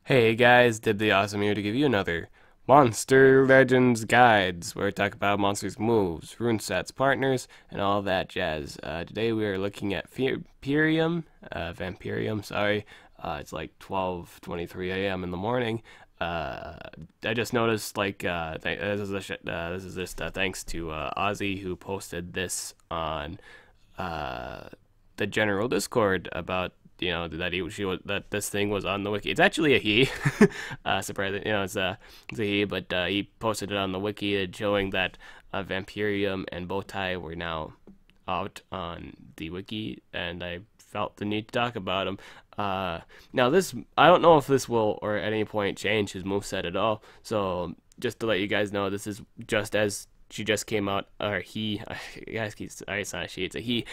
Hey guys, Dib the Awesome here to give you another Monster Legends Guides, where we talk about monsters' moves, rune sets, partners, and all that jazz. Today we are looking at Famperium, sorry. It's like 12:23 a.m. in the morning. I just noticed, this is just thanks to Ozzy, who posted this on uh, the general Discord about that this thing was on the wiki. It's actually a he. Surprising, it's a he, but he posted it on the wiki showing that Vampirium and Bowtie were now out on the wiki, and I felt the need to talk about them. Now this, I don't know if this will or at any point change his moveset at all. So just to let you guys know, this is just as she just came out, or he, guys, it's not a she, it's a he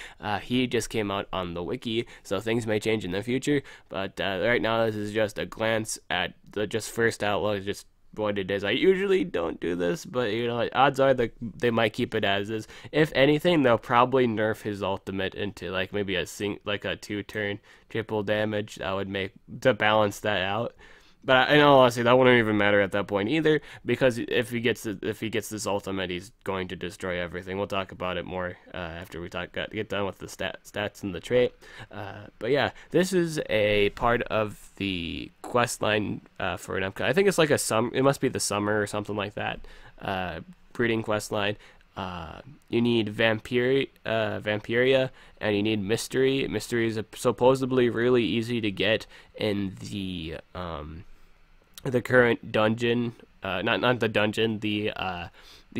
just came out on the wiki, so things may change in the future, but right now this is just a glance at the just first outlook, just what it is. I usually don't do this, but odds are that they might keep it as is. If anything, they'll probably nerf his ultimate into like maybe like a 2-turn triple damage. That would make to balance that out. But in all honesty, that wouldn't even matter at that point either, because if he gets this ultimate, he's going to destroy everything. We'll talk about it more after we get done with the stats and the trait. But yeah, this is a part of the quest line for an upcoming. I think it's like it must be the summer or something like that. Breeding quest line. You need Vampiria, and you need Mystery. Mystery is supposedly really easy to get in the current dungeon, not the dungeon, the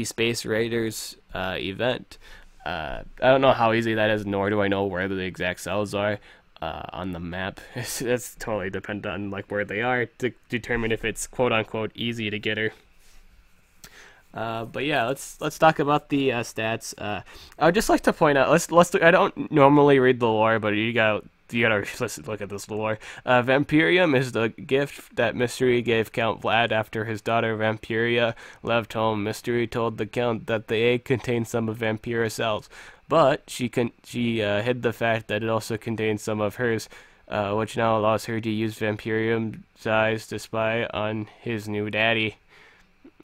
Space Raiders event. I don't know how easy that is, nor do I know where the exact cells are on the map. That's totally dependent on like where they are to determine if it's quote unquote easy to get her. But yeah, let's talk about the stats. I would just like to point out, I don't normally read the lore, but you gotta let's look at this lore. Vampirium is the gift that Mystery gave Count Vlad after his daughter Vampiria left home. Mystery told the Count that the egg contained some of Vampira's cells, but she hid the fact that it also contained some of hers, which now allows her to use Vampirium's eyes to spy on his new daddy.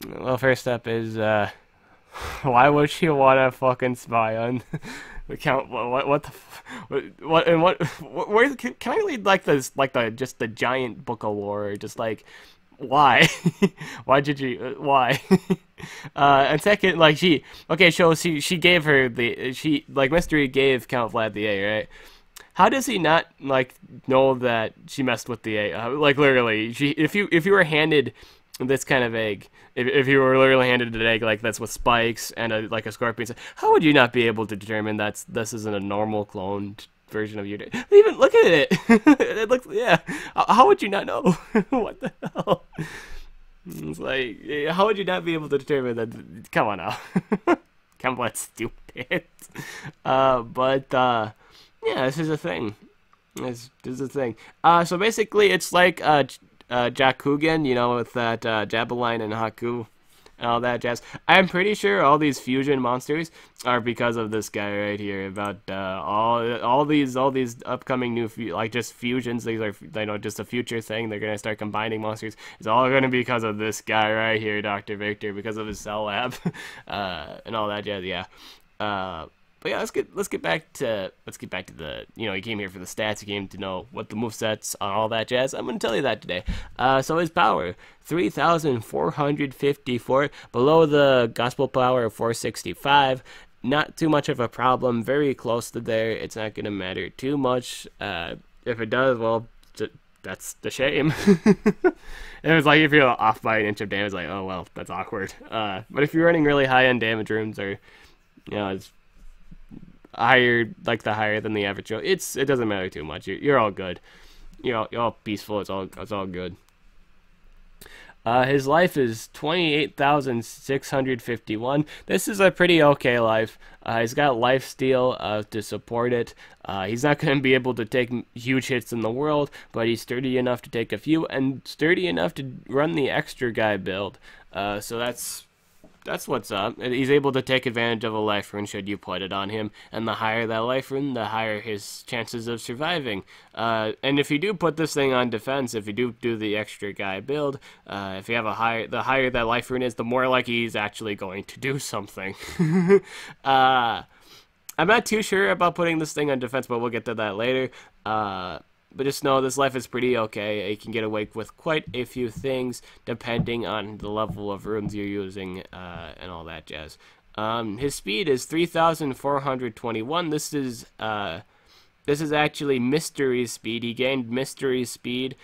Well, first up is why would she want to fucking spy on the Count? What the where can I read like this, like just the giant book of lore, just like why why did you why and second, like she gave her Mystery gave Count Vlad the egg, right? How does he not like know that she messed with the egg? Like literally, if you were handed this kind of egg, if you were literally handed an egg like that's with spikes and like a scorpion, how would you not be able to determine this isn't a normal cloned version of you? Even look at it. It looks, yeah. How would you not know? What the hell? It's like, how would you not be able to determine that? Come on now. Come on, stupid. Yeah, this is a thing. This is a thing. So basically, it's like Jakugan, with that Jabeline and Haku and all that jazz. I'm pretty sure all these fusion monsters are because of this guy right here. About all these upcoming new just fusions. These are just a future thing. They're gonna start combining monsters. It's all gonna be because of this guy right here, Dr. Victor, because of his cell lab and all that jazz. Yeah. But yeah, let's get back to the, he came here for the stats, he came to know what the movesets on all that jazz. I'm gonna tell you that today. So his power, 3,454, below the gospel power of 465. Not too much of a problem, very close to there. It's not gonna matter too much. If it does, well, that's the shame. It was like if you're off by an inch of damage, like, oh well, that's awkward. But if you're running really high end damage runes, or it's higher, like the higher than the average, it doesn't matter too much. You're all good. You're all peaceful. It's all good. His life is 28,651. This is a pretty okay life. He's got lifesteal to support it. He's not going to be able to take huge hits in the world, but he's sturdy enough to take a few, and sturdy enough to run the extra guy build. So that's That's what's up. And he's able to take advantage of a life rune should you put it on him, and the higher that life rune, the higher his chances of surviving. And if you do put this thing on defense, if you do the extra guy build, if you have the higher that life rune is, the more likely he's actually going to do something. I'm not too sure about putting this thing on defense, but we'll get to that later. But just know this life is pretty okay. You can get away with quite a few things depending on the level of runes you're using and all that jazz. His speed is 3,421. This is actually mystery speed. He gained mystery speed.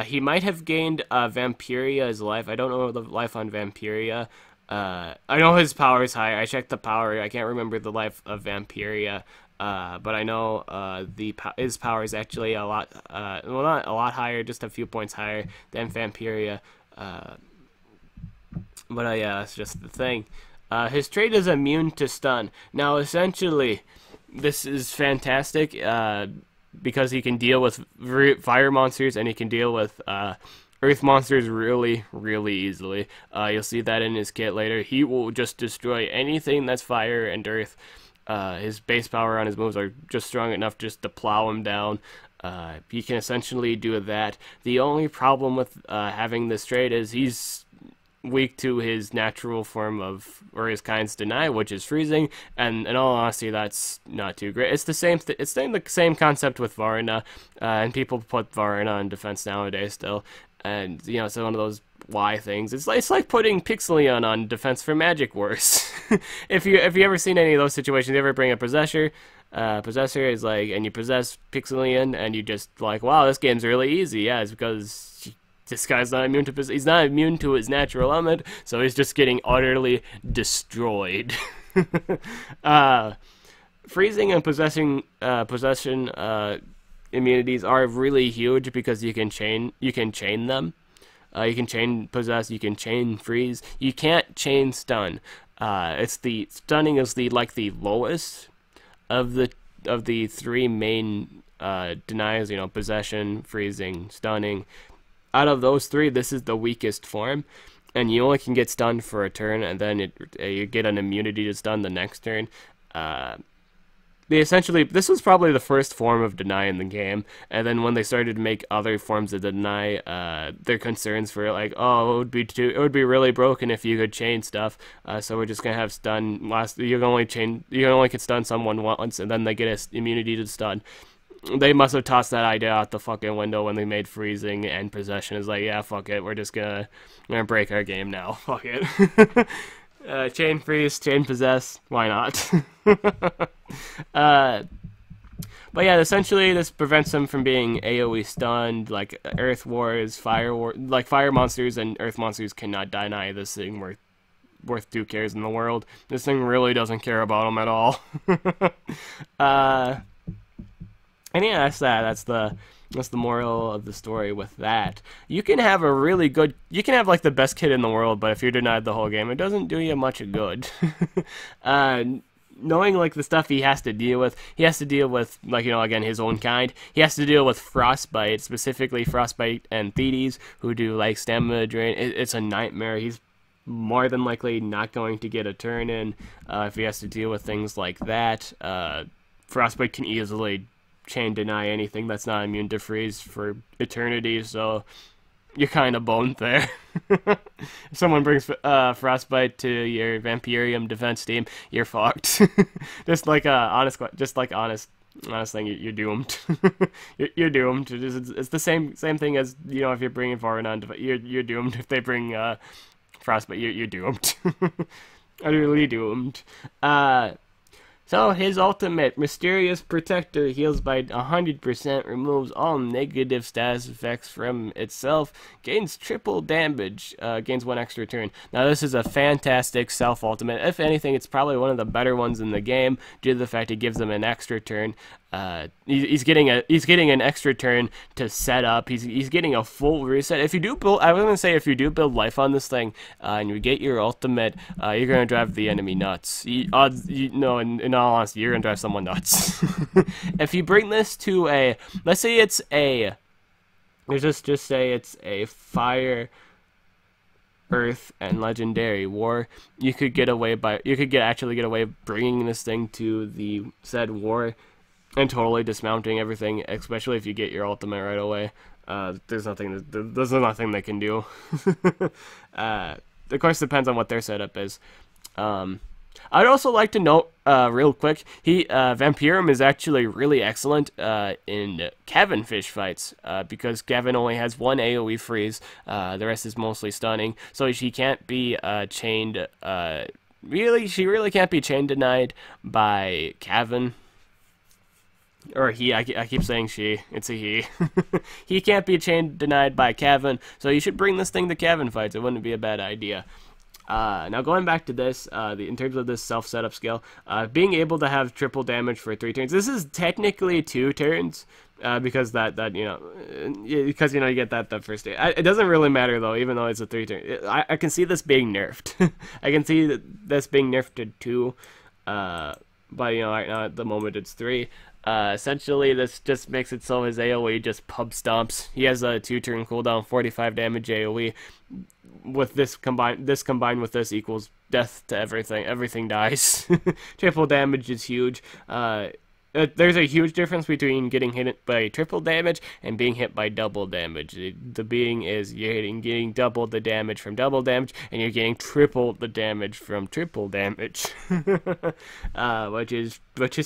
He might have gained Vampiria as life. I don't know the life on Vampiria. I know his power is high. I checked the power. I can't remember the life of Vampiria. But I know his power is actually a lot, well, not a lot higher, just a few points higher than Famperium. But yeah, that's just the thing. His trait is immune to stun. Now, essentially, this is fantastic because he can deal with fire monsters and he can deal with earth monsters really, really easily. You'll see that in his kit later. He will just destroy anything that's fire and earth. His base power on his moves are just strong enough just to plow him down. He can essentially do that. The only problem with having this trait is he's weak to his natural form of, or his kind's deny, which is freezing, and in all honesty, that's not too great. It's the same the same concept with Varna, and people put Varna on defense nowadays still, and you know, it's one of those why things. It's like putting Pixelion on defense for Magic Wars. if you ever seen any of those situations, you ever bring a possessor is like, and you possess Pixelion, and you just like, wow, this game's really easy. Yeah, it's because this guy's not immune to he's not immune to his natural element, so he's just getting utterly destroyed. Freezing and possession immunities are really huge because you can chain them. You can chain possess, you can chain freeze. You can't chain stun. It's the stunning is the lowest of the three main denies, you know, possession, freezing, stunning. Out of those three, this is the weakest form, and you only can get stunned for a turn, and then you get an immunity to stun the next turn. This was probably the first form of deny in the game, and then when they started to make other forms of deny, their concerns were like, oh, it would be really broken if you could chain stuff. So we're just gonna have stun. You can only can stun someone once, and then they get an immunity to stun. They must have tossed that idea out the fucking window when they made freezing and possession. Is like, yeah, fuck it, we're just gonna break our game now. Fuck it. Chain freeze, chain possess, why not? But yeah, essentially this prevents them from being AoE stunned, like Earth Wars, like fire monsters and Earth monsters cannot deny this thing worth 2 cares in the world. This thing really doesn't care about them at all. And yeah, that's the moral of the story with that. You can have like the best kid in the world, but if you're denied the whole game, it doesn't do you much good. Knowing like the stuff he has to deal with like, you know, again, his own kind. He has to deal with Frostbite, specifically Frostbite and Thetes, who do like stamina drain. It's a nightmare. He's more than likely not going to get a turn in if he has to deal with things like that. Frostbite can easily chain deny anything that's not immune to freeze for eternity, so you're kind of boned there. If someone brings Frostbite to your Famperium defense team, you're fucked. Just like honest thing, you're doomed. you're doomed. It's the same thing as, you know, if you're bringing Varna on, you're doomed. If they bring Frostbite, you're doomed. Utterly doomed. So his ultimate, Mysterious Protector, heals by 100%, removes all negative status effects from itself, gains triple damage, gains 1 extra turn. Now this is a fantastic self-ultimate. If anything, it's probably one of the better ones in the game, due to the fact it gives him an extra turn. He's getting an extra turn to set up. He's getting a full reset. If you do build, I was gonna say, if you do build life on this thing, and you get your ultimate, you're gonna drive the enemy nuts. In all honesty, you're gonna drive someone nuts. If you bring this to let's say it's just say it's a fire Earth, and Legendary War, you could actually get away bringing this thing to the said war and totally dismounting everything, especially if you get your ultimate right away. There's nothing they can do. Of course, depends on what their setup is. I'd also like to note, real quick, Famperium is actually really excellent in Kevin fish fights, because Kevin only has one AoE freeze, the rest is mostly stunning, so she can't be chained, she really can't be chain denied by Kevin. Or he, I keep saying she, it's a he. He can't be chain denied by Kevin, so you should bring this thing to Kevin fights, it wouldn't be a bad idea. Now going back to this, in terms of this self-setup skill, being able to have triple damage for 3 turns. This is technically 2 turns, because you get that first day. It doesn't really matter though, even though it's a 3 turn. I can see this being nerfed. I can see this being nerfed to 2, but right now at the moment it's 3. Essentially, this just makes it so his AoE just pub stomps. He has a 2-turn cooldown, 45 damage AoE. With this combined with this equals death to everything. Everything dies. Triple damage is huge. There's a huge difference between getting hit by triple damage and being hit by double damage. The being is you're getting double the damage from double damage, and you're getting triple the damage from triple damage, which is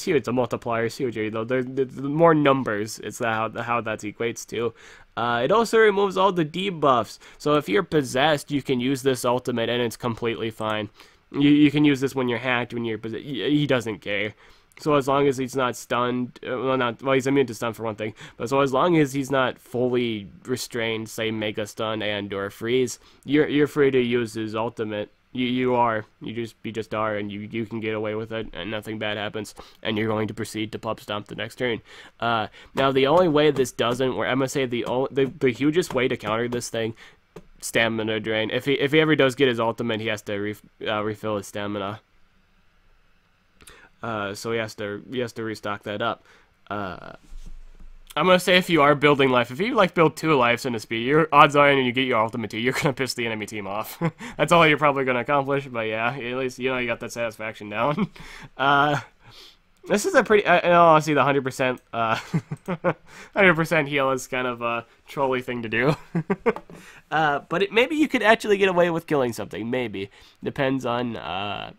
huge. It's a multiplier, is huge. There's more numbers. It's how that equates to. It also removes all the debuffs. So if you're possessed, you can use this ultimate, and it's completely fine. You can use this when you're hacked. When you're possessed, he doesn't care. So as long as he's not stunned, he's immune to stun for one thing, but so as long as he's not fully restrained, say Mega Stun and or Freeze, you're free to use his ultimate. You just are, and you can get away with it, and nothing bad happens, and you're going to proceed to pub stomp the next turn. Now the only way this doesn't work, I'm gonna say the hugest way to counter this thing, stamina drain. If he ever does get his ultimate, he has to refill his stamina. So he has to restock that up. I'm gonna say if you are building life, if you build 2 lives in a speed, your odds are, and you get your ultimate 2, you're gonna piss the enemy team off. That's all you're probably gonna accomplish. But yeah, at least you got that satisfaction down. This is a pretty. Honestly, the 100%, 100% heal is kind of a trolly thing to do. But maybe you could actually get away with killing something. Maybe depends on the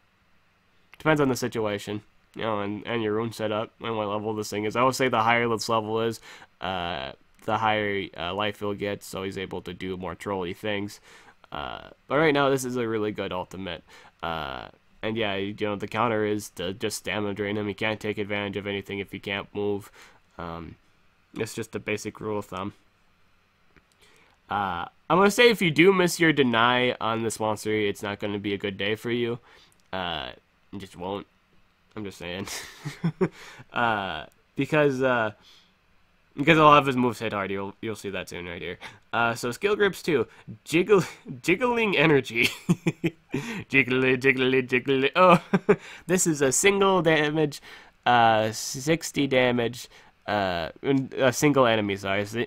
situation, and your rune setup and what level this thing is. I would say the higher this level is, the higher life he'll get, so he's able to do more trolly things. But right now, this is a really good ultimate. And yeah, the counter is to just stamina drain him. He can't take advantage of anything if he can't move. It's just a basic rule of thumb. I'm gonna say if you do miss your deny on this monster, it's not gonna be a good day for you. It just won't. I'm just saying. Because a lot of his moves hit hard. You'll see that soon right here. So skill groups 2. Jiggling energy. Jiggly. Oh, this is a single damage, 60 damage. A single enemy,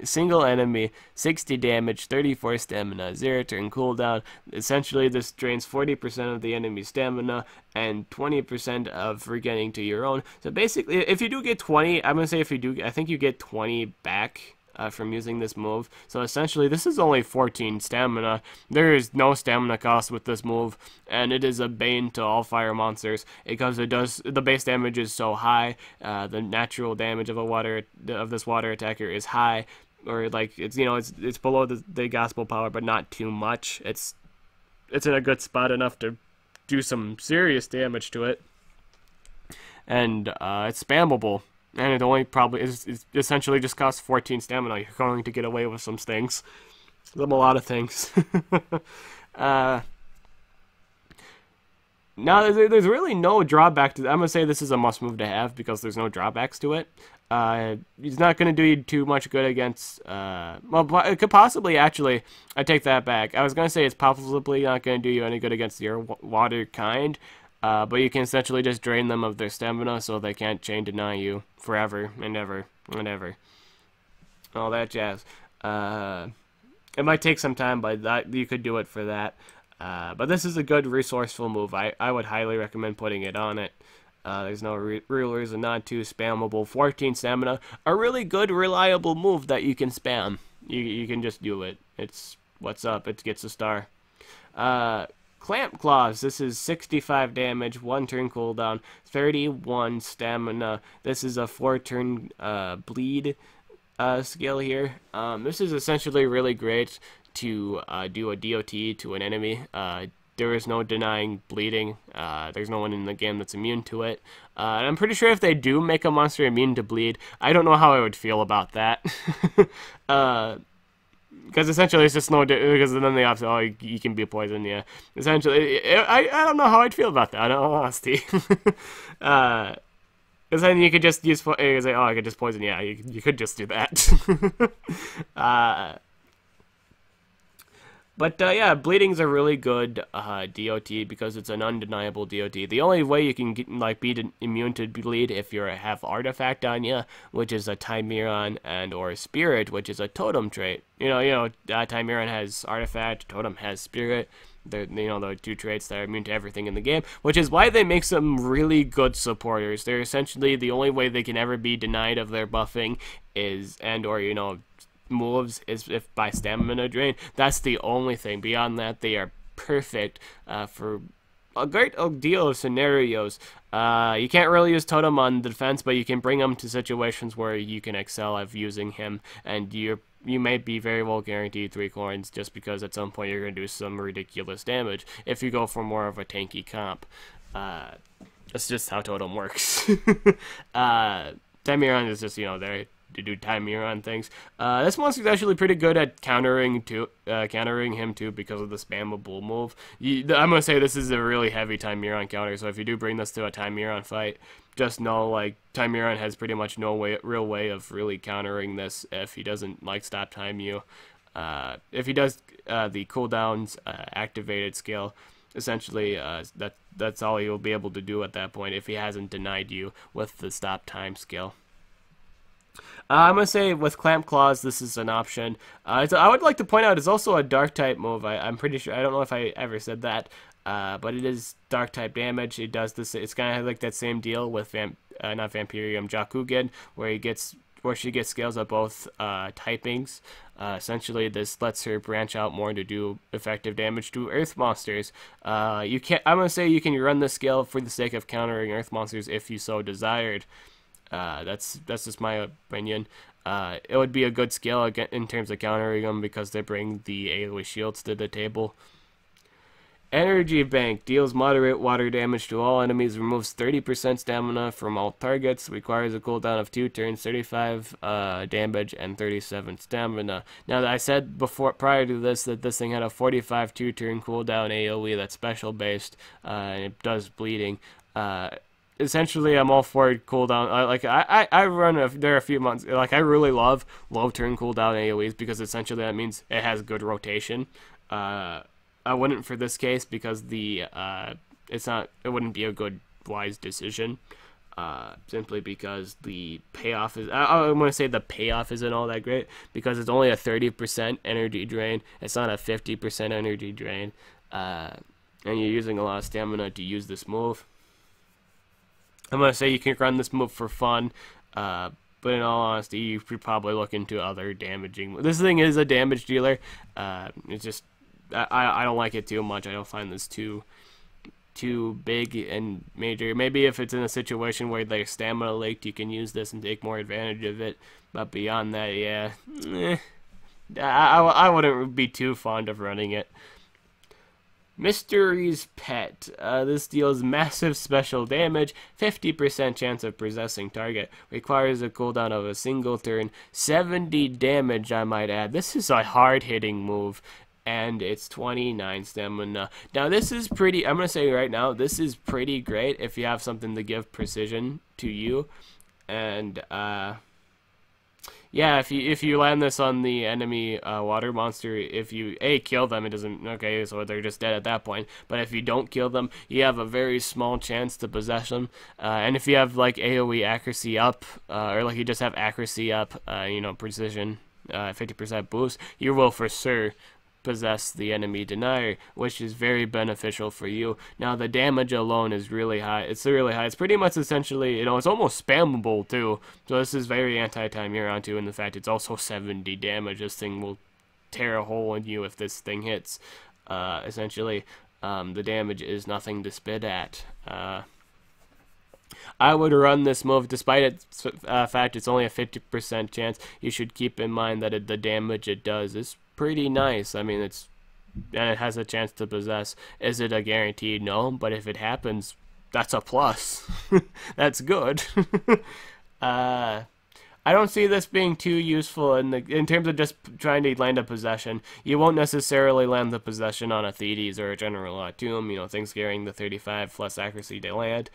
single enemy, 60 damage, 34 stamina, 0 turn cooldown. Essentially, this drains 40% of the enemy's stamina and 20% of regaining to your own. So basically, if you do get 20, I'm gonna say I think you get 20 back from using this move. So essentially, this is only 14 stamina. There is no stamina cost with this move, and it is a bane to all fire monsters because the base damage is so high. The natural damage of this water attacker is high, or it's below the gospel power, but not too much. It's in a good spot enough to do some serious damage to it, and it's spammable. And it only probably is essentially just costs 14 stamina. You're going to get away with some things. A lot of things. Now, there's really no drawback to that. I'm going to say this is a must move to have because there's no drawbacks to it. It's not going to do you too much good against... well, it could possibly actually... I take that back. I was going to say it's possibly not going to do you any good against your water kind. But you can essentially just drain them of their stamina so they can't chain deny you forever and ever and ever. All that jazz. It might take some time, but you could do it for that. But this is a good resourceful move. I would highly recommend putting it on it. There's no real reason not to. Spammable 14 stamina. A really good, reliable move that you can spam. You can just do it. It's what's up. It gets a star. Clamp Claws. This is 65 damage, 1 turn cooldown, 31 stamina. This is a 4-turn bleed skill here. This is essentially really great to do a DOT to an enemy. There is no denying bleeding. There's no one in the game that's immune to it. And I'm pretty sure if they do make a monster immune to bleed, I don't know how I would feel about that. Because essentially it's just no, because then they have to, oh, you can be poisoned, yeah. Essentially, I don't know how I'd feel about that, in all honesty. Because then you could just use, you say, oh, I could just poison, yeah, you could just do that. But yeah, bleeding's a really good DOT because it's an undeniable DOT. The only way you can get, be immune to bleed if you have artifact on you, which is a Chimeron, and or spirit, which is a totem trait. Chimeron has artifact, totem has spirit. They're the 2 traits that are immune to everything in the game, which is why they make some really good supporters. They're essentially the only way they can ever be denied of their buffing is moves is if by stamina drain. That's the only thing. Beyond that, they are perfect for a great deal of scenarios. You can't really use totem on the defense, but you can bring him to situations where you can excel at using him, and you may be very well guaranteed 3 coins just because at some point you're going to do some ridiculous damage if you go for more of a tanky comp. That's just how totem works. Chimeron is just there to do Chimeron things. This monster's actually pretty good at countering him too because of the spammable move. I'm gonna say this is a really heavy Chimeron counter, so if you do bring this to a Chimeron fight, just know Chimeron has pretty much no real way of really countering this if he doesn't stop time you. If he does the cooldowns activated skill, essentially that's all he will be able to do at that point if he hasn't denied you with the stop time skill. I'm going to say with Clamp Claws, this is an option. I would like to point out it's also a dark type move. I'm pretty sure, I don't know if I ever said that, but it is dark type damage. It does this, it's kind of like that same deal with not Famperium, Jakugen, where she gets scales at both typings. Essentially, this lets her branch out more to do effective damage to earth monsters. I'm going to say you can run this skill for the sake of countering earth monsters if you so desired. That's just my opinion. It would be a good skill in terms of countering them because they bring the AoE shields to the table. Energy Bank deals moderate water damage to all enemies, removes 30% stamina from all targets, requires a cooldown of 2 turns, 35 damage, and 37 stamina. Now, I said prior to this that this thing had a 45 2-turn cooldown AoE that's special based, and it does bleeding. Essentially, I'm all for cooldown. I run there are a few months. I really love low turn cooldown AoEs because essentially that means it has good rotation. I wouldn't for this case because it wouldn't be a good wise decision. Simply because the payoff is. I'm gonna say the payoff isn't all that great because it's only a 30% energy drain. It's not a 50% energy drain, and you're using a lot of stamina to use this move. I'm going to say you can run this move for fun, but in all honesty, you should probably look into other damaging. This thing is a damage dealer. It's just, I don't like it too much. I don't find this too big and major. Maybe if it's in a situation where they're stamina leaked, you can use this and take more advantage of it. But beyond that, yeah, I wouldn't be too fond of running it. Mystery's Pet. This deals massive special damage, 50% chance of possessing target, requires a cooldown of a single turn, 70 damage I might add. This is a hard-hitting move, and it's 29 stamina. Now this is pretty, I'm going to say right now, this is pretty great if you have something to give precision to you, and yeah, if you land this on the enemy water monster, if you kill them, it doesn't, okay, so they're just dead at that point. But if you don't kill them, you have a very small chance to possess them. And if you have AoE accuracy up, or you just have accuracy up, precision, 50% boost, you will for sure possess the enemy denier, which is very beneficial for you. Now the damage alone is really high. It's really high. It's pretty much essentially, it's almost spammable too. So this is very anti-Timuron too, and the fact it's also 70 damage. This thing will tear a hole in you if this thing hits. Essentially, the damage is nothing to spit at. I would run this move, despite its fact it's only a 50% chance. You should keep in mind that the damage it does is pretty nice. I mean, and it has a chance to possess. Is it a guarantee? No, but if it happens, that's a plus. That's good. I don't see this being too useful in terms of just trying to land a possession. You won't necessarily land the possession on a Thetes or a General Tomb, things carrying the 35 plus accuracy to land.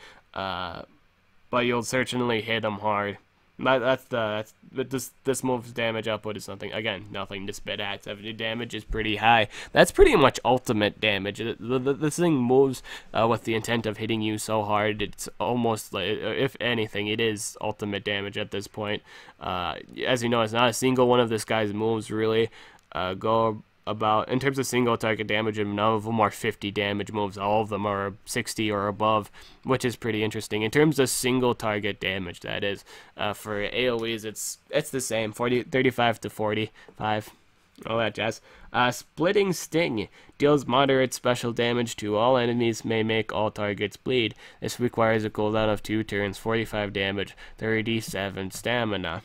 But you'll certainly hit them hard. This move's damage output is something, again, nothing to spit at. 70 damage is pretty high. That's pretty much ultimate damage. This thing moves with the intent of hitting you so hard, it's almost like, if anything, it is ultimate damage at this point. As you know, it's not a single one of this guy's moves really go about, in terms of single target damage, and none of them are 50 damage moves. All of them are 60 or above, which is pretty interesting. In terms of single target damage, that is, for AoEs, it's the same, 35 to 45, all that jazz. Splitting Sting deals moderate special damage to all enemies, may make all targets bleed. This requires a cooldown of 2 turns, 45 damage, 37 stamina.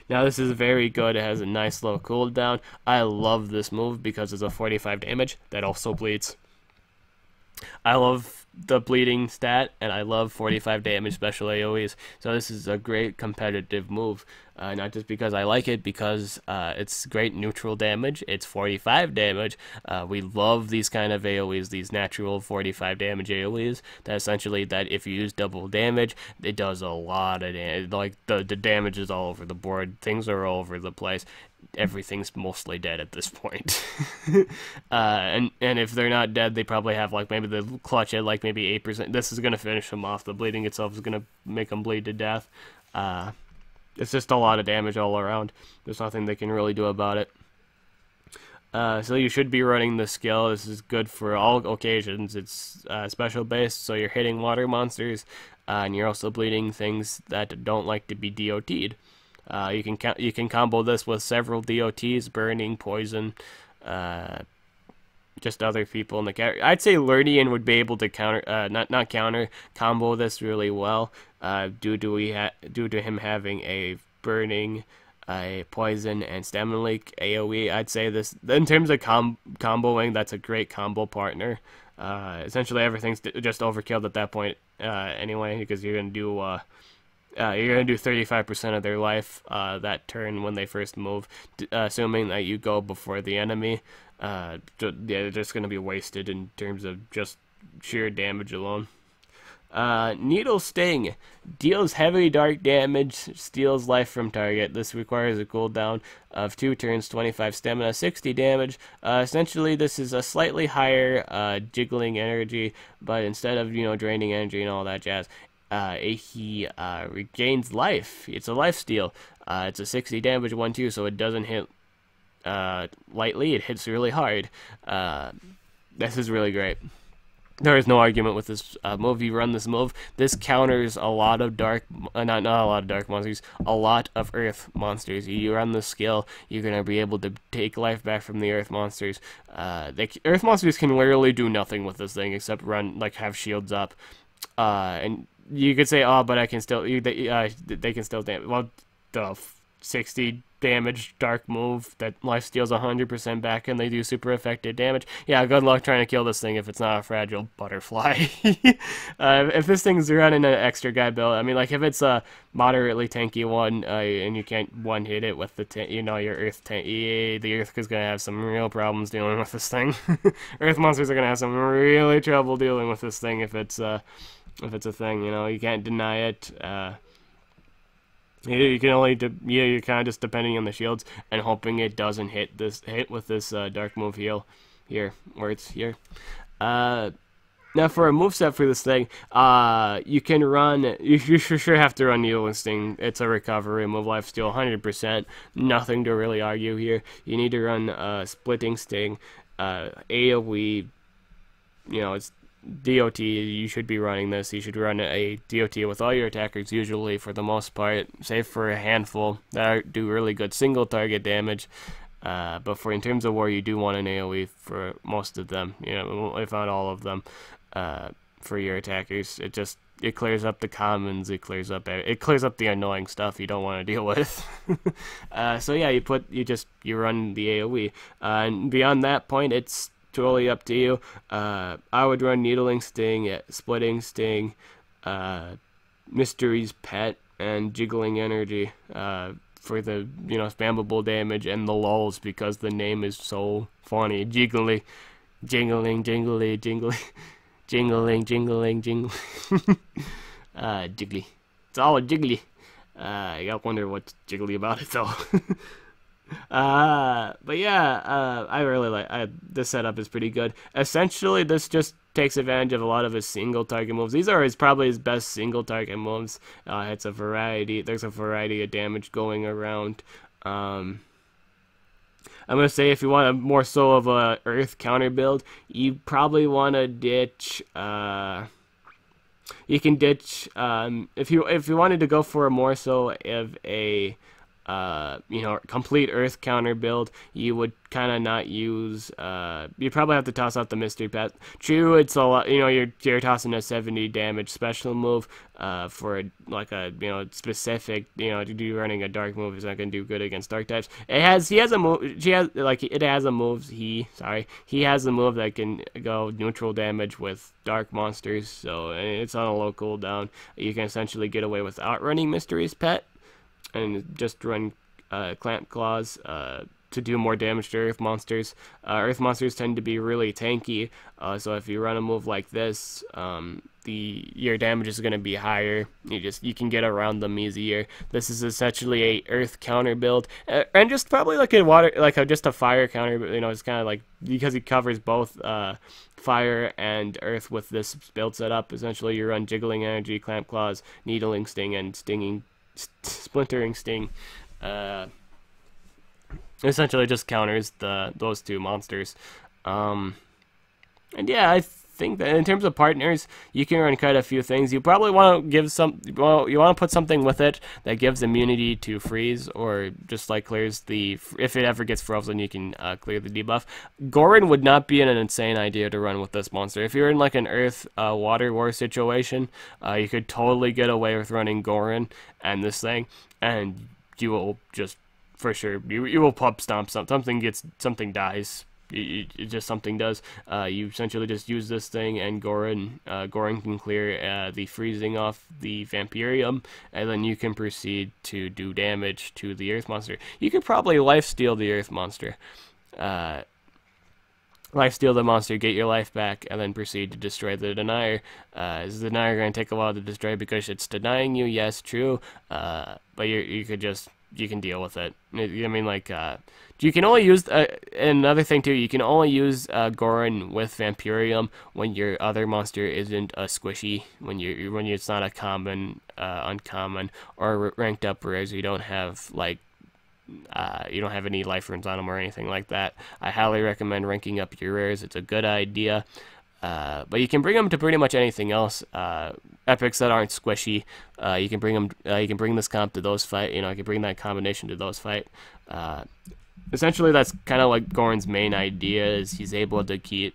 Now this is very good. It has a nice low cooldown. I love this move because it's a 45 damage that also bleeds. I love the bleeding stat, and I love 45 damage special AoEs. So this is a great competitive move. Not just because I like it, because it's great neutral damage. It's 45 damage. We love these kind of AoEs, these natural 45 damage AoEs. That essentially, that if you use double damage, it does a lot of damage. Like the damage is all over the board. Things are all over the place. Everything's mostly dead at this point. And if they're not dead, they probably have like maybe the clutch at like maybe 8%. This is gonna finish them off. The bleeding itself is gonna make them bleed to death. It's just a lot of damage all around. There's nothing they can really do about it. So you should be running the skill. This is good for all occasions. It's special based, so you're hitting water monsters, and you're also bleeding things that don't like to be DOT'd. You can combo this with several DOTs, burning, poison, just other people in the character. I'd say Lerdian would be able to combo this really well, due to him having a burning, a poison, and stamina leak AoE. I'd say this, in terms of comboing, that's a great combo partner. Essentially everything's just overkilled at that point anyway, because you're gonna do 35% of their life that turn when they first move, assuming that you go before the enemy. They're just going to be wasted in terms of just sheer damage alone. Needle Sting deals heavy dark damage, steals life from target. This requires a cooldown of 2 turns, 25 stamina, 60 damage. Essentially, this is a slightly higher jiggling energy, but instead of draining energy and all that jazz, he regains life. It's a life steal. It's a 60 damage one too, so it doesn't hit lightly. It hits really hard. This is really great. There is no argument with this move. You run this move. This counters a lot of dark, not a lot of dark monsters, a lot of earth monsters. You run this skill, you're gonna be able to take life back from the earth monsters. Earth monsters can literally do nothing with this thing except run, like have shields up, and you could say, oh, but I can still, they can still damage. Well, the 60 damage dark move that life steals 100% back, and they do super effective damage. Yeah, good luck trying to kill this thing if it's not a fragile butterfly. If this thing's running an extra guy build, I mean, like if it's a moderately tanky one, and you can't one hit it with the your earth tank, the earth is gonna have some real problems dealing with this thing. Earth monsters are gonna have some really trouble dealing with this thing if it's a thing. You can't deny it. You can only you're kind of just depending on the shields and hoping it doesn't hit with this dark move here, where it's here. Now for a moveset for this thing, you can run. You sure have to run Needle Sting. It's a recovery move, lifesteal 100%. Nothing to really argue here. You need to run Splitting Sting, AOE. You know, it's DOT. You should be running this. You should run a DOT with all your attackers usually for the most part, save for a handful that do really good single target damage. But for in terms of war, you do want an AOE for most of them. You know, if not all of them. For your attackers, it clears up the commons, it clears up the annoying stuff you don't want to deal with. So yeah, you run the AOE, and beyond that point, it's totally up to you. I would run Needling Sting, Splitting Sting, Mystery's Pet, and Jiggling Energy for the spammable damage and the lulls because the name is so funny. Jiggly, jingling, jingly, jingly. Jingling, jingling, jingling. Jiggly. It's all jiggly. I gotta wonder what's jiggly about it though. But yeah, I really like this setup is pretty good. Essentially, this just takes advantage of a lot of his single target moves. These are probably his best single target moves. It's a variety. There's a variety of damage going around. I'm going to say if you want a more so of a earth counter build, you probably want to ditch, you can ditch, if you wanted to go for a more so of a, complete earth counter build, you would kind of not use, you'd probably have to toss out the mystery pet. True, it's a lot, you're tossing a 70 damage special move, for a specific, to do running a dark move is not going to do good against dark types. He has a move that can go neutral damage with dark monsters, so it's on a low cooldown. You can essentially get away with outrunning Mystery's Pet and just run Clamp Claws to do more damage to earth monsters. Earth monsters tend to be really tanky, so if you run a move like this, your damage is going to be higher. You can get around them easier. This is essentially a earth counter build, and just probably like a water, just a fire counter. But it's kind of like because he covers both fire and earth with this build setup. Essentially, you run Jiggling Energy, Clamp Claws, Needling Sting, and Splintering Sting. Essentially just counters those two monsters. And yeah, I think that in terms of partners, you can run quite a few things. You probably want to give you want to put something with it that gives immunity to freeze, or just clears if it ever gets frozen, you can clear the debuff. Gorin would not be an insane idea to run with this monster. If you're in an earth water war situation, you could totally get away with running Gorin and this thing, and you will just for sure you will pub stomp something dies. Something does. You essentially just use this thing, and Gorin can clear the freezing off the Famperium, and then you can proceed to do damage to the earth monster. You could probably lifesteal the earth monster. Lifesteal the monster, get your life back, and then proceed to destroy the denier. Is the denier going to take a while to destroy because it's denying you? Yes, true. But you can deal with it. I mean, you can only use another thing too. You can only use Gorin with Famperium when your other monster isn't a squishy. When it's not a common, uncommon, or ranked up rares. You don't have any life runes on them or anything like that. I highly recommend ranking up your rares. It's a good idea. But you can bring them to pretty much anything else. Epics that aren't squishy, you can bring them. You can bring this comp to those fight. You can bring that combination to those fight. Essentially, that's kind of like Gorin's main idea. Is he's able to keep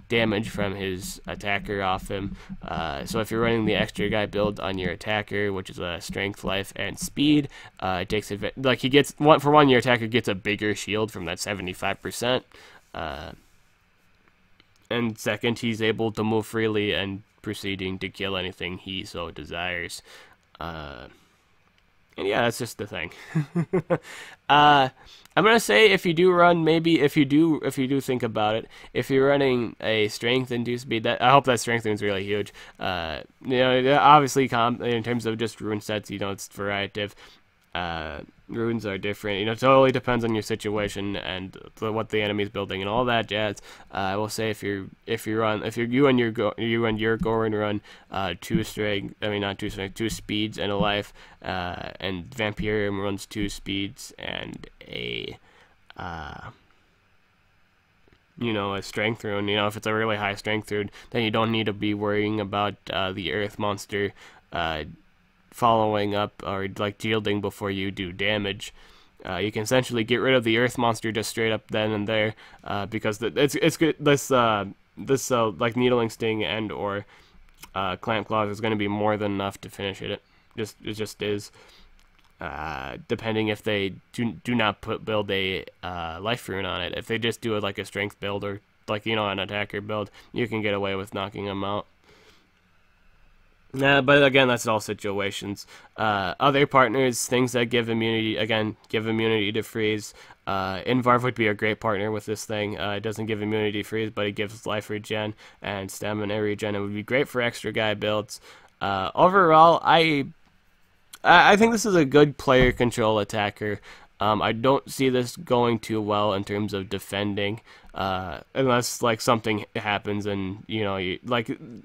damage from his attacker off him. So if you're running the extra guy build on your attacker, which is a strength, life, and speed, it takes advantage. He gets your attacker gets a bigger shield from that 75%. And second, he's able to move freely and proceeding to kill anything he so desires. And yeah, that's just the thing. I'm gonna say if you do run, if you do think about it, if you're running a strength induced speed, I hope that strength is really huge. Obviously, in terms of just rune sets, it's variative. Runes are different. You know, it totally depends on your situation and what the enemy's building and all that jazz. I will say if you and your Gorin run two strength, I mean not two strength, two speeds and a life, and Famperium runs two speeds and a a strength rune. You know, if it's a really high strength rune, then you don't need to be worrying about the earth monster following up or like shielding before you do damage. You can essentially get rid of the earth monster just straight up then and there, because it's good. This like needling sting and or clamp claws is going to be more than enough to finish it. It just is. Depending if they do not build a life rune on it. If they just do it like a strength build or like an attacker build, you can get away with knocking them out. But again, that's all situations. Other partners, things that give immunity, again, give immunity to freeze. Invarv would be a great partner with this thing. It doesn't give immunity freeze, but it gives life regen and stamina regen. It would be great for extra guy builds. Overall, I think this is a good player control attacker. I don't see this going too well in terms of defending, unless like something happens and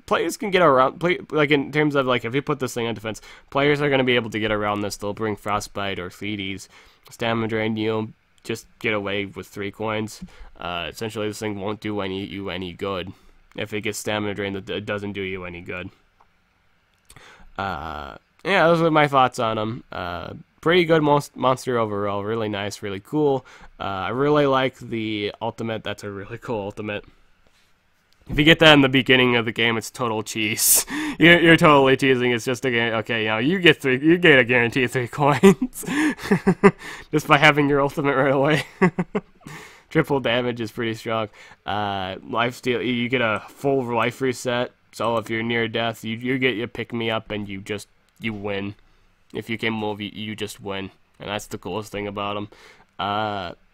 players can get around. Like in terms of like if you put this thing on defense, players are going to be able to get around this. They'll bring frostbite or fleeties, stamina drain. You just get away with 3 coins. Essentially, this thing won't do you any good. If it gets stamina drain, it doesn't do you any good. Yeah, those are my thoughts on him. Pretty good monster overall. Really nice, really cool. I really like the ultimate. That's a really cool ultimate. If you get that in the beginning of the game, it's total cheese. You're totally cheesing. It's just a game. Okay, you get a guaranteed 3 coins just by having your ultimate right away. Triple damage is pretty strong. Life steal. You get a full life reset. So if you're near death, you get your pick me up and you win. If you can move, you just win. And that's the coolest thing about him.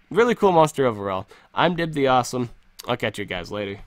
Really cool monster overall. I'm Dib the Awesome. I'll catch you guys later.